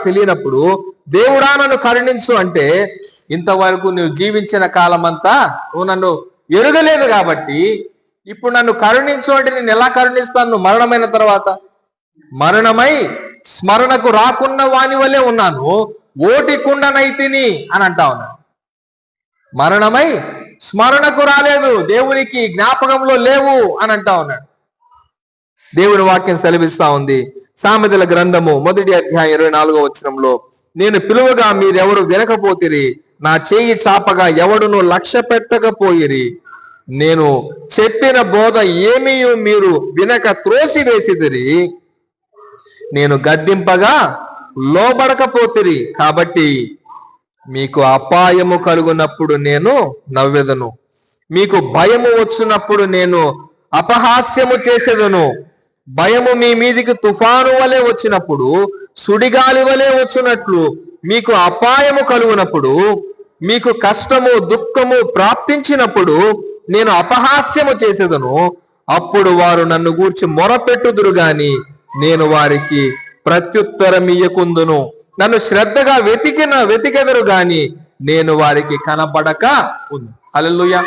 తెలియనప్పుడు దేవుడా నన్ను కరుణించు అంటే, ఇంతవరకు నువ్వు జీవించిన కాలం అంతా నువ్వు నన్ను ఎరుగలేదు కాబట్టి ఇప్పుడు నన్ను కరుణించు అంటే నేను ఎలా కరుణిస్తాను? నువ్వు మరణమైన తర్వాత మరణమై స్మరణకు రాకున్న వాని వలె ఉన్నాను, ఓటికుండనైతిని అని అంటా ఉన్నాను. మరణమై స్మరణకు రాలేదు, దేవునికి జ్ఞాపకంలో లేవు అని అంటా ఉన్నాడు. దేవుని వాక్యం సెలవిస్తా ఉంది. సామెతల గ్రంథము 1వ అధ్యాయం 24వ వచనంలో, నేను పిలువగా మీరెవరు వినకపోతిరి, నా చేయి చాపగా ఎవడును లక్ష్య పెట్టకపోయిరి, నేను చెప్పిన బోధ ఏమీ మీరు వినక త్రోసివేసిదిరి, నేను గద్దింపగా లోబడకపోతిరి, కాబట్టి మీకు అపాయము కలుగునప్పుడు నేను నవ్వెదను, మీకు భయము వచ్చినప్పుడు నేను అపహాస్యము చేసేదను. భయము మీ మీదికి తుఫాను వలె వచ్చినప్పుడు, సుడిగాలి వలె వచ్చినట్లు మీకు అపాయము కలుగునప్పుడు, మీకు కష్టము దుఃఖము ప్రాప్తించినప్పుడు నేను అపహాస్యము చేసేదను. అప్పుడు వారు నన్ను గూర్చి మొరపెట్టుదురు గాని నేను వారికి ప్రత్యుత్తరం ఇయ్యకుందును. నన్ను శ్రద్ధగా వెతికెదరు గాని నేను వారికి కనబడక ఉంది. హల్లెలూయా.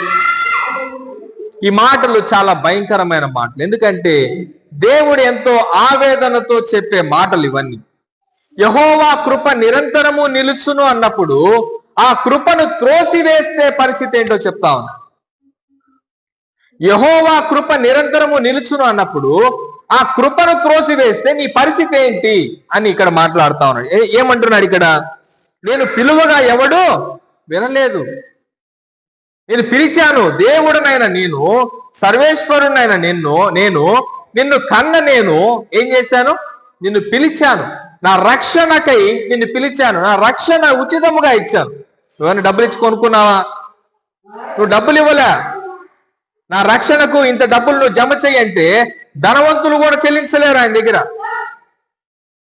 ఈ మాటలు చాలా భయంకరమైన మాటలు. ఎందుకంటే దేవుడు ఎంతో ఆవేదనతో చెప్పే మాటలు ఇవన్నీ. యెహోవా కృప నిరంతరము నిలుచును అన్నప్పుడు ఆ కృపను త్రోసివేస్తే పరిస్థితి ఏంటో చెప్తా ఉన్నా. యెహోవా కృప నిరంతరము నిలుచును అన్నప్పుడు ఆ కృపను త్రోసివేస్తే నీ పరిస్థితి ఏంటి అని ఇక్కడ మాట్లాడుతా ఉన్నాడు. ఏమంటున్నాడు ఇక్కడ? నేను పిలువగా ఎవడు వినలేదు, నేను పిలిచాను, దేవుడునైనా నేను, సర్వేశ్వరునైనా నిన్ను కన్న నేను ఏం చేశాను? నిన్ను పిలిచాను, నా రక్షణకై నిన్ను పిలిచాను, నా రక్షణ ఉచితముగా ఇచ్చాను. నువ్వేమైనా డబ్బులు ఇచ్చి కొనుక్కున్నావా? నువ్వు డబ్బులు ఇవ్వలే. నా రక్షణకు ఇంత డబ్బులు నువ్వు జమ చెయ్యంటే ధనవంతులు కూడా చెల్లించలేరు ఆయన దగ్గర.